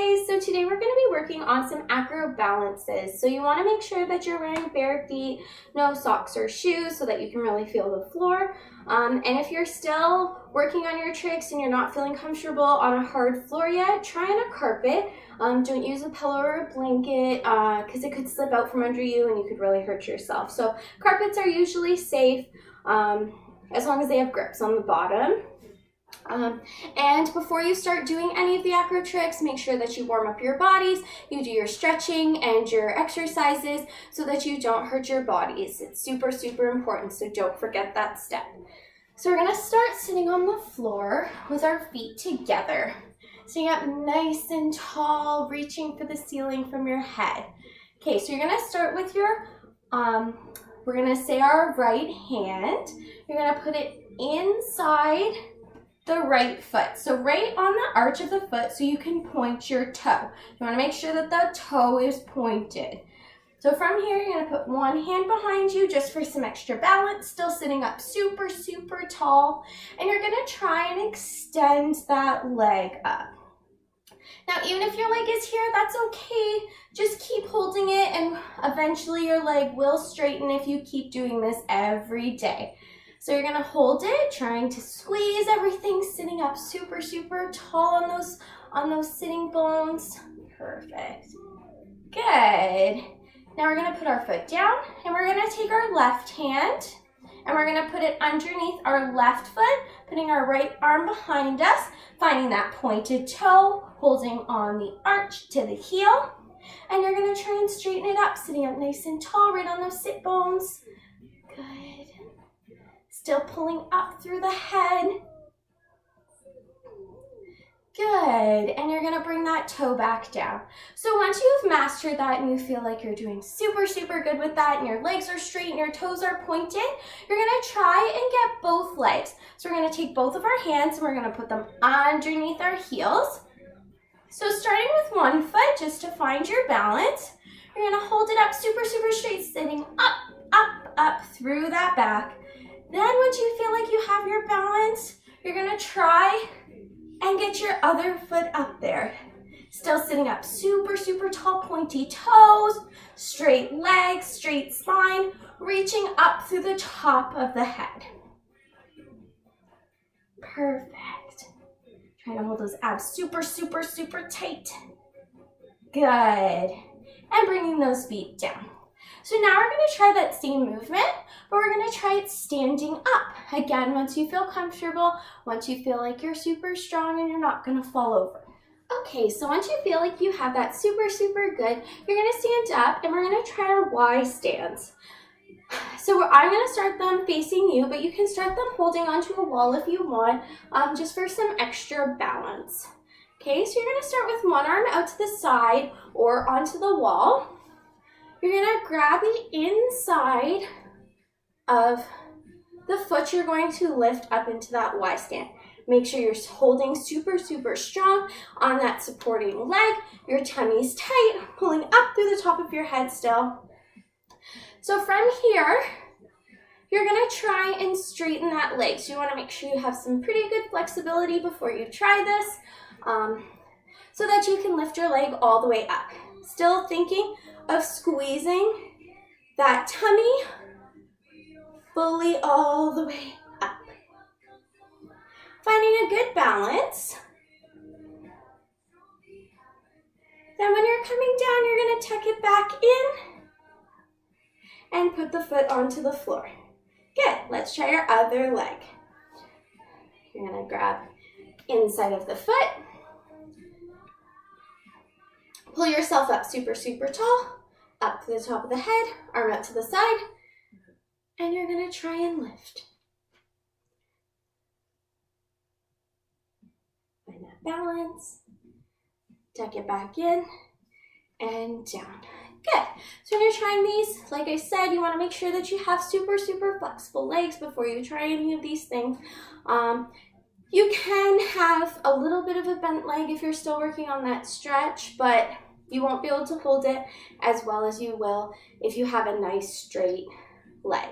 guys, so today we're going to be working on some acro balances. So you want to make sure that you're wearing bare feet, no socks or shoes so that you can really feel the floor. And if you're still working on your tricks and you're not feeling comfortable on a hard floor yet, try on a carpet. Don't use a pillow or a blanket because it could slip out from under you and you could really hurt yourself. So carpets are usually safe as long as they have grips on the bottom. And before you start doing any of the acro tricks, make sure that you warm up your bodies, you do your stretching and your exercises so that you don't hurt your bodies. It's super, super important, so don't forget that step. So we're going to start sitting on the floor with our feet together. Sitting up nice and tall, reaching for the ceiling from your head. Okay, so you're going to start with your, we're going to say our right hand. You're going to put it inside the right foot. So right on the arch of the foot so you can point your toe. You want to make sure that the toe is pointed. So from here, you're going to put one hand behind you just for some extra balance, still sitting up super, super tall. And you're going to try and extend that leg up. Now, even if your leg is here, that's okay. Just keep holding it and eventually your leg will straighten if you keep doing this every day. So you're gonna hold it, trying to squeeze everything, sitting up super, super tall on those sitting bones. Perfect. Good. Now we're gonna put our foot down and we're gonna take our left hand and we're gonna put it underneath our left foot, putting our right arm behind us, finding that pointed toe, holding on the arch to the heel. And you're gonna try and straighten it up, sitting up nice and tall, right on those sit bones. Good. Still pulling up through the head. Good, and you're gonna bring that toe back down. So once you've mastered that and you feel like you're doing super, super good with that and your legs are straight and your toes are pointed, you're gonna try and get both legs. So we're gonna take both of our hands and we're gonna put them underneath our heels. So starting with one foot, just to find your balance, you're gonna hold it up super, super straight, sitting up, up, up through that back. Then once you feel like you have your balance, you're gonna try and get your other foot up there. Still sitting up super, super tall, pointy toes, straight legs, straight spine, reaching up through the top of the head. Perfect. Trying to hold those abs super, super, super tight. Good. And bringing those feet down. So now we're going to try that same movement, but we're going to try it standing up. Again, once you feel comfortable, once you feel like you're super strong and you're not going to fall over. Okay, so once you feel like you have that super, super good, you're going to stand up and we're going to try our Y stands. So I'm going to start them facing you, but you can start them holding onto a wall if you want, just for some extra balance. Okay, so you're going to start with one arm out to the side or onto the wall. You're going to grab the inside of the foot you're going to lift up into that Y stand. Make sure you're holding super, super strong on that supporting leg. Your tummy's tight, pulling up through the top of your head still. So from here, you're going to try and straighten that leg. So you want to make sure you have some pretty good flexibility before you try this, so that you can lift your leg all the way up. Still thinking of squeezing that tummy fully all the way up. Finding a good balance. Then when you're coming down, you're going to tuck it back in and put the foot onto the floor. Good. Let's try our other leg. You're going to grab inside of the foot. Pull yourself up super, super tall, up to the top of the head, arm out to the side, and you're going to try and lift. Find that balance, tuck it back in, and down. Good. So when you're trying these, like I said, you want to make sure that you have super, super flexible legs before you try any of these things. You can have a little bit of a bent leg if you're still working on that stretch, but you won't be able to hold it as well as you will if you have a nice straight leg.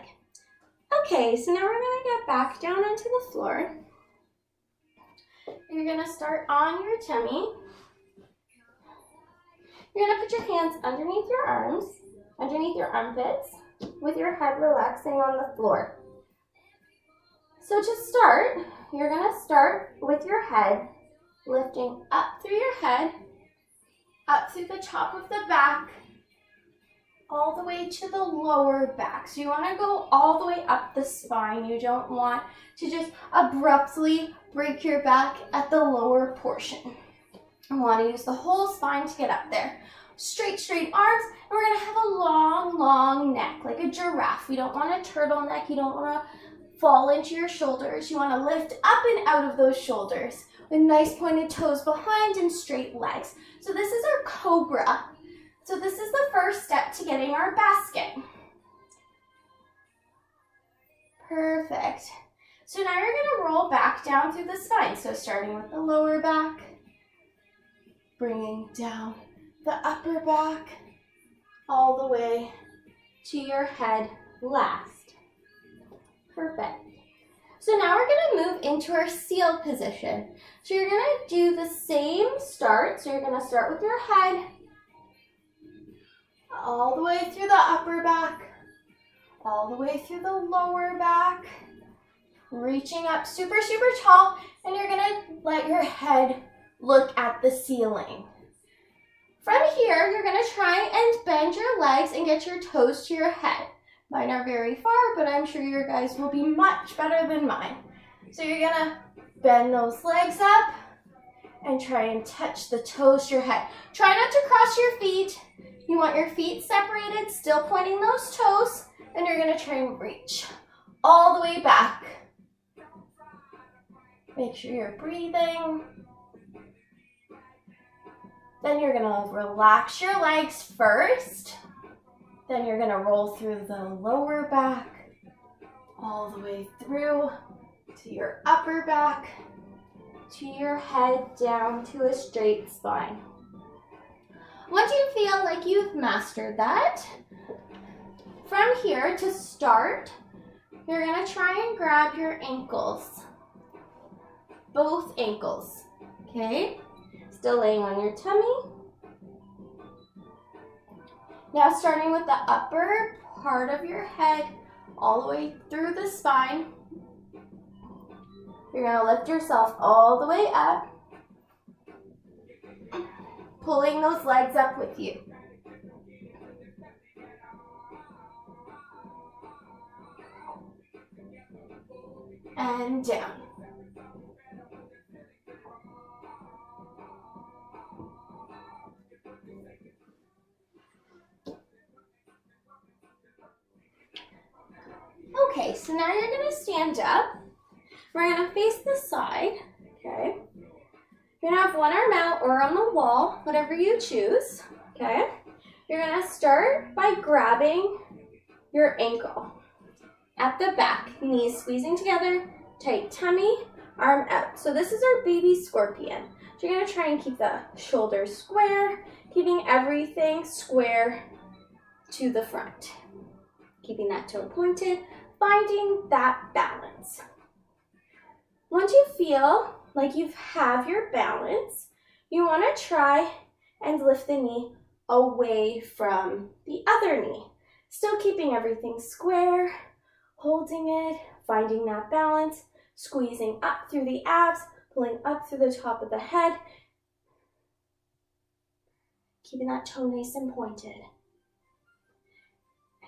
Okay, so now we're going to get back down onto the floor. You're going to start on your tummy. You're gonna put your hands underneath your arms, underneath your armpits, with your head relaxing on the floor. So to start, you're gonna start with your head lifting up through your head, up through the top of the back, all the way to the lower back. So you want to go all the way up the spine. You don't want to just abruptly break your back at the lower portion. You want to use the whole spine to get up there. Straight arms, and we're going to have a long neck, like a giraffe. We don't want a turtleneck. You don't want to fall into your shoulders. You want to lift up and out of those shoulders with nice pointed toes behind and straight legs. So this is our cobra. So this is the first step to getting our basket. Perfect. So now you're going to roll back down through the spine. So starting with the lower back, bringing down the upper back, all the way to your head last. Perfect. So now we're going to move into our seal position. So you're going to do the same start. So you're going to start with your head, all the way through the upper back, all the way through the lower back, reaching up super tall, and you're gonna let your head look at the ceiling. From here, you're gonna try and bend your legs and get your toes to your head. Mine are very far, but I'm sure your guys will be much better than mine. So you're gonna bend those legs up and try and touch the toes to your head. Try not to cross your feet. You want your feet separated, still pointing those toes, and you're gonna try and reach all the way back. Make sure you're breathing. Then you're gonna relax your legs first. Then you're gonna roll through the lower back, all the way through to your upper back, to your head down to a straight spine. Once you feel like you've mastered that, from here to start, you're gonna try and grab your ankles, both ankles, okay? Still laying on your tummy. Now starting with the upper part of your head, all the way through the spine, you're gonna lift yourself all the way up, pulling those legs up with you. And down. Okay, so now you're gonna stand up. We're gonna face the side, okay? You're gonna have one arm out or on the wall, whatever you choose, okay? You're gonna start by grabbing your ankle at the back, knees squeezing together, tight tummy, arm out. So this is our baby scorpion. So you're gonna try and keep the shoulders square, keeping everything square to the front. Keeping that toe pointed, finding that balance. Once you feel like you have your balance, you want to try and lift the knee away from the other knee. Still keeping everything square, holding it, finding that balance, squeezing up through the abs, pulling up through the top of the head, keeping that toe nice and pointed.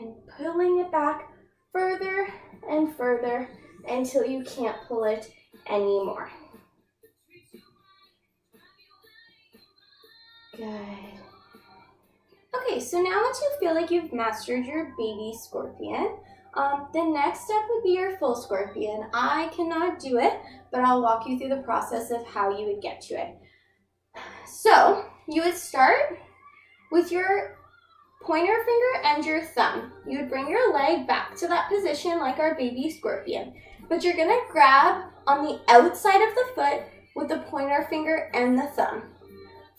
And pulling it back further and further until you can't pull it anymore. Good. Okay, so now once you feel like you've mastered your baby scorpion, the next step would be your full scorpion. I cannot do it, but I'll walk you through the process of how you would get to it. So you would start with your pointer finger and your thumb. You would bring your leg back to that position like our baby scorpion, but you're gonna grab on the outside of the foot with the pointer finger and the thumb.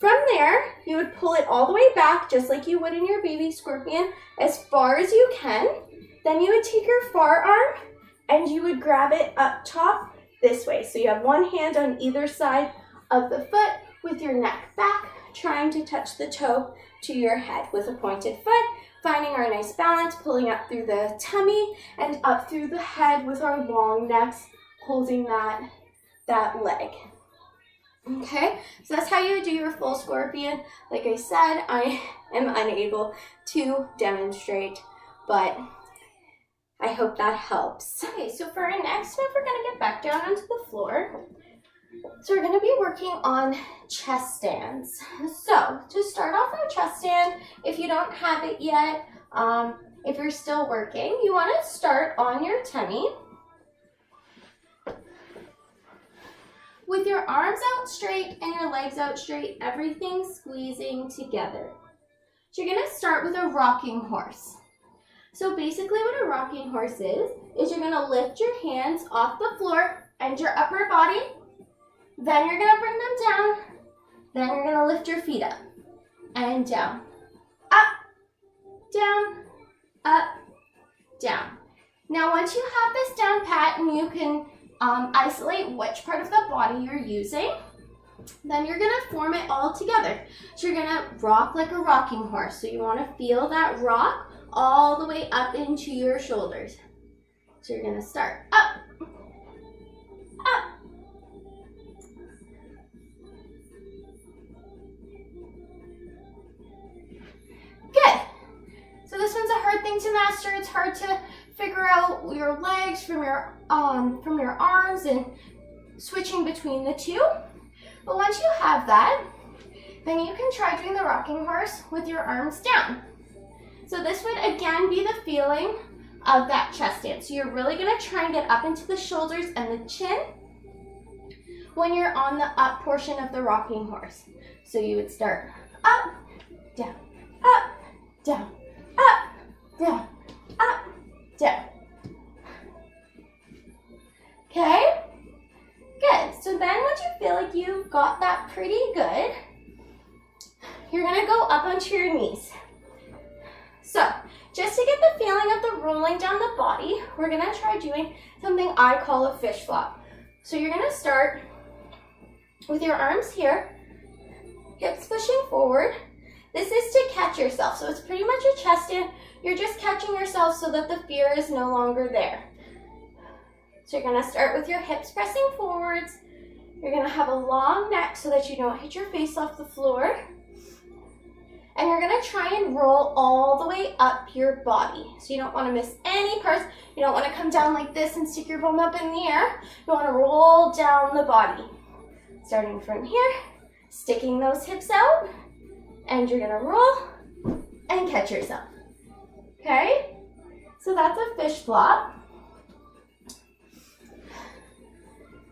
From there, you would pull it all the way back, just like you would in your baby scorpion, as far as you can. Then you would take your forearm and you would grab it up top this way. So you have one hand on either side of the foot with your neck back, trying to touch the toe to your head with a pointed foot, finding our nice balance, pulling up through the tummy and up through the head with our long necks, holding that leg. Okay, so that's how you do your full scorpion. Like I said, I am unable to demonstrate, but I hope that helps. Okay, so for our next move, we're gonna get back down onto the floor. So we're gonna be working on chest stands. So to start off our chest stand, if you don't have it yet, if you're still working, you wanna start on your tummy with your arms out straight and your legs out straight, everything squeezing together. So you're gonna start with a rocking horse. So basically what a rocking horse is you're gonna lift your hands off the floor and your upper body, then you're gonna bring them down, then you're gonna lift your feet up and down, up, down, up, down. Now once you have this down pat and you can isolate which part of the body you're using, then you're gonna form it all together. So you're gonna rock like a rocking horse. So you wanna feel that rock all the way up into your shoulders. So you're gonna start up, up, good. So this one's a hard thing to master. It's hard to figure out your legs from your arms and switching between the two. But once you have that, then you can try doing the rocking horse with your arms down. So this would again be the feeling of that chest stand. So you're really gonna try and get up into the shoulders and the chin when you're on the up portion of the rocking horse. So you would start up, down, up, down, up, down, up, down. Okay? Good. So then once you feel like you've got that pretty good, you're gonna go up onto your knees. So just to get the feeling of the rolling down the body, we're gonna try doing something I call a fish flop. So you're gonna start with your arms here, hips pushing forward. This is to catch yourself. So it's pretty much a chest stand. You're just catching yourself so that the fear is no longer there. So you're gonna start with your hips pressing forwards. You're gonna have a long neck so that you don't hit your face off the floor. And you're gonna try and roll all the way up your body. So you don't wanna miss any parts. You don't wanna come down like this and stick your bum up in the air. You wanna roll down the body. Starting from here, sticking those hips out, and you're gonna roll and catch yourself. Okay? So that's a fish flop.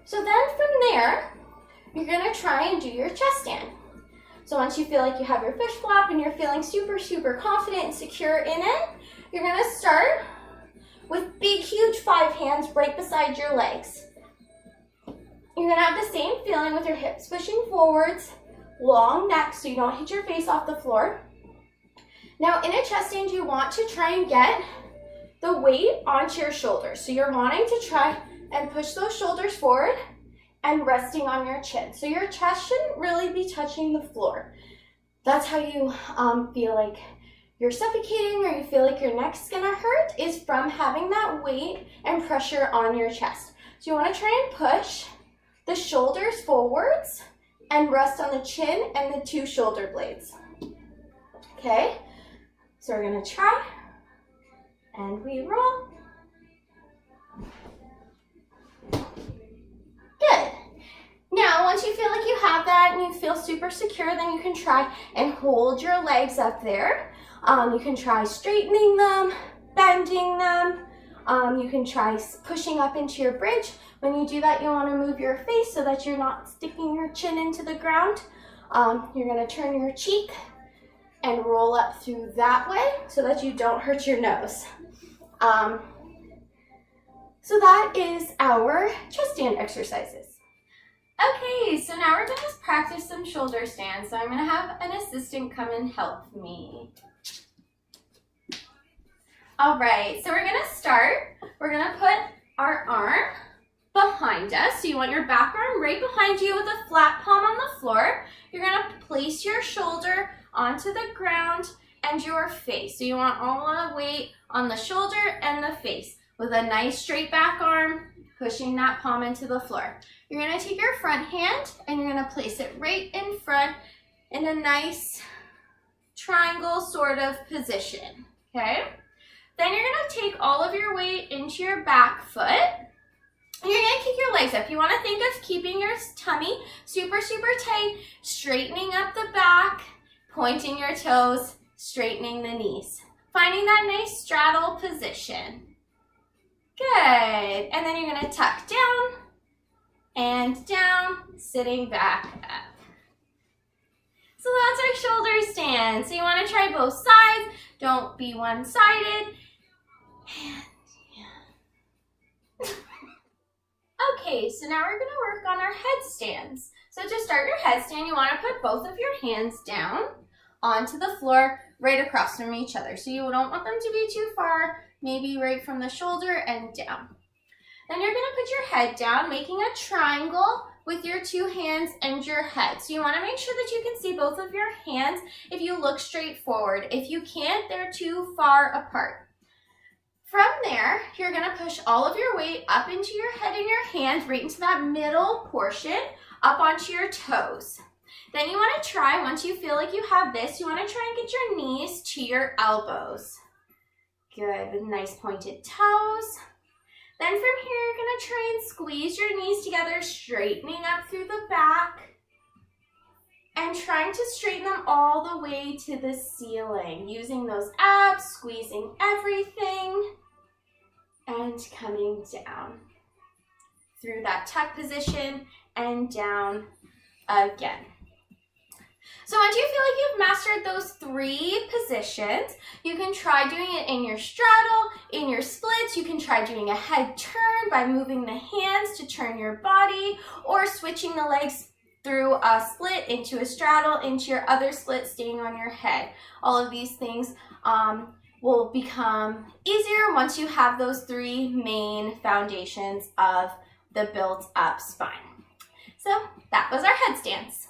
So then from there, you're gonna try and do your chest stand. So once you feel like you have your fish flop and you're feeling super, super confident and secure in it, you're gonna start with big, huge 5 hands right beside your legs. You're gonna have the same feeling with your hips pushing forwards, long neck so you don't hit your face off the floor. Now in a chest stand, you want to try and get the weight onto your shoulders. So you're wanting to try and push those shoulders forward and resting on your chin. So your chest shouldn't really be touching the floor. That's how you feel like you're suffocating or you feel like your neck's gonna hurt, is from having that weight and pressure on your chest. So you wanna try and push the shoulders forwards and rest on the chin and the 2 shoulder blades. Okay, so we're gonna try and we roll. Good. Now, once you feel like you have that and you feel super secure, then you can try and hold your legs up there. You can try straightening them, bending them. You can try pushing up into your bridge. When you do that, you want to move your face so that you're not sticking your chin into the ground. You're going to turn your cheek and roll up through that way so that you don't hurt your nose. So that is our chest stand exercises. Okay, so now we're gonna practice some shoulder stands. So I'm gonna have an assistant come and help me. All right, so we're gonna start. We're gonna put our arm behind us. So you want your back arm right behind you with a flat palm on the floor. You're gonna place your shoulder onto the ground and your face. So you want all the weight on the shoulder and the face with a nice straight back arm, pushing that palm into the floor. You're gonna take your front hand and you're gonna place it right in front in a nice triangle sort of position, okay? Then you're gonna take all of your weight into your back foot. And you're gonna kick your legs up. You wanna think of keeping your tummy super, super tight, straightening up the back, pointing your toes, straightening the knees. Finding that nice straddle position. Good, and then you're gonna tuck down and down, sitting back up. So that's our shoulder stand. So you wanna try both sides, don't be one-sided. And yeah. Okay, so now we're gonna work on our headstands. So to start your headstand, you wanna put both of your hands down onto the floor right across from each other. So you don't want them to be too far, maybe right from the shoulder and down. Then you're gonna put your head down, making a triangle with your two hands and your head. So you wanna make sure that you can see both of your hands if you look straight forward. If you can't, they're too far apart. From there, you're gonna push all of your weight up into your head and your hands, right into that middle portion, up onto your toes. Then you wanna try, once you feel like you have this, you wanna try and get your knees to your elbows. Good, with nice pointed toes. Then from here, you're gonna try and squeeze your knees together, straightening up through the back, and trying to straighten them all the way to the ceiling, using those abs, squeezing everything, and coming down through that tuck position and down again. So once you feel like you've mastered those three positions, you can try doing it in your straddle, in your splits. You can try doing a head turn by moving the hands to turn your body, or switching the legs through a split into a straddle, into your other split, staying on your head. All of these things will become easier once you have those three main foundations of the built up spine. So that was our headstands.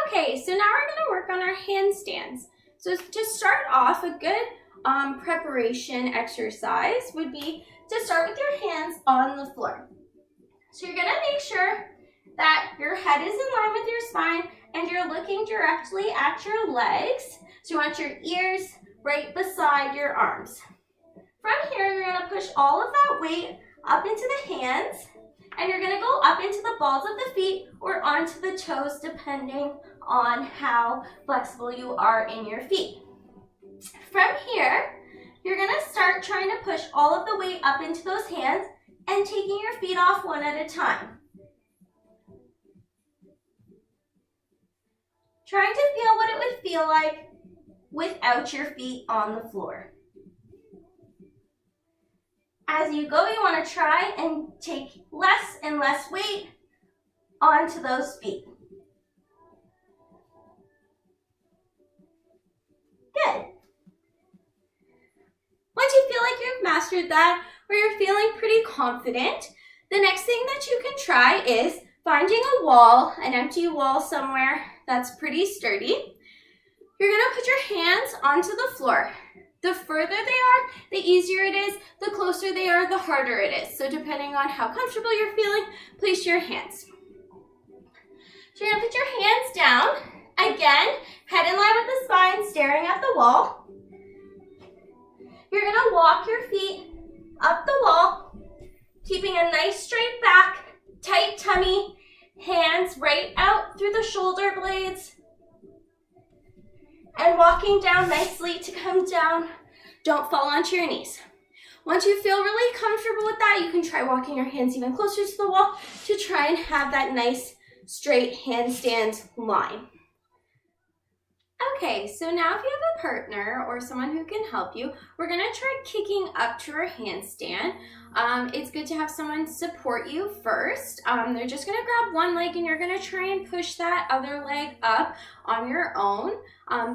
Okay, so now we're gonna work on our handstands. So to start off, a good preparation exercise would be to start with your hands on the floor. So you're gonna make sure that your head is in line with your spine and you're looking directly at your legs. So you want your ears right beside your arms. From here, you're gonna push all of that weight up into the hands, and you're gonna go up into the balls of the feet or onto the toes, depending on how flexible you are in your feet. From here, you're gonna start trying to push all of the weight up into those hands and taking your feet off one at a time. Trying to feel what it would feel like without your feet on the floor. As you go, you want to try and take less and less weight onto those feet. Good. Once you feel like you've mastered that, or you're feeling pretty confident, the next thing that you can try is finding a wall, an empty wall somewhere that's pretty sturdy. You're gonna put your hands onto the floor. The further they are, the easier it is. The closer they are, the harder it is. So depending on how comfortable you're feeling, place your hands. So you're gonna put your hands down. Again, head in line with the spine, staring at the wall. You're gonna walk your feet up the wall, keeping a nice straight back, tight tummy, hands right out through the shoulder blades, and walking down nicely to come down. Don't fall onto your knees. Once you feel really comfortable with that, you can try walking your hands even closer to the wall to try and have that nice straight handstand line. Okay, so now if you have a partner or someone who can help you, we're gonna try kicking up to our handstand. It's good to have someone support you first. They're just gonna grab one leg and you're gonna try and push that other leg up on your own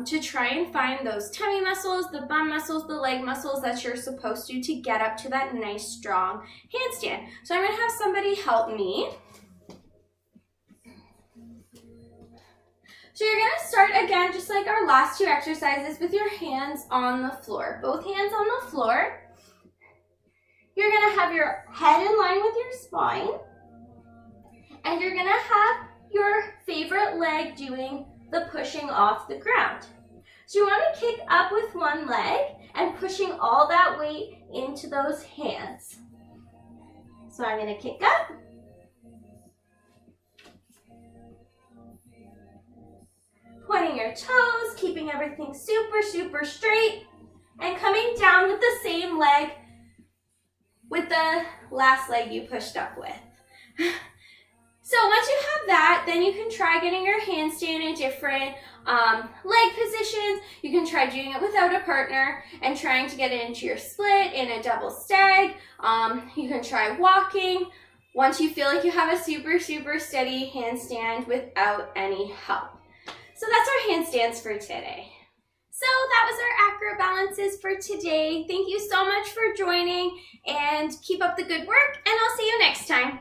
to try and find those tummy muscles, the bum muscles, the leg muscles that you're supposed to get up to that nice strong handstand. So I'm gonna have somebody help me. So you're gonna start again, just like our last two exercises, with your hands on the floor. Both hands on the floor. You're gonna have your head in line with your spine. And you're gonna have your favorite leg doing the pushing off the ground. So you wanna kick up with one leg and pushing all that weight into those hands. So I'm gonna kick up. Pointing your toes, keeping everything super, super straight, and coming down with the same leg with the last leg you pushed up with. So once you have that, then you can try getting your handstand in different leg positions. You can try doing it without a partner and trying to get it into your split in a double stag. You can try walking once you feel like you have a super, super steady handstand without any help. So that's our handstands for today. So that was our acro balances for today. Thank you so much for joining and keep up the good work, and I'll see you next time.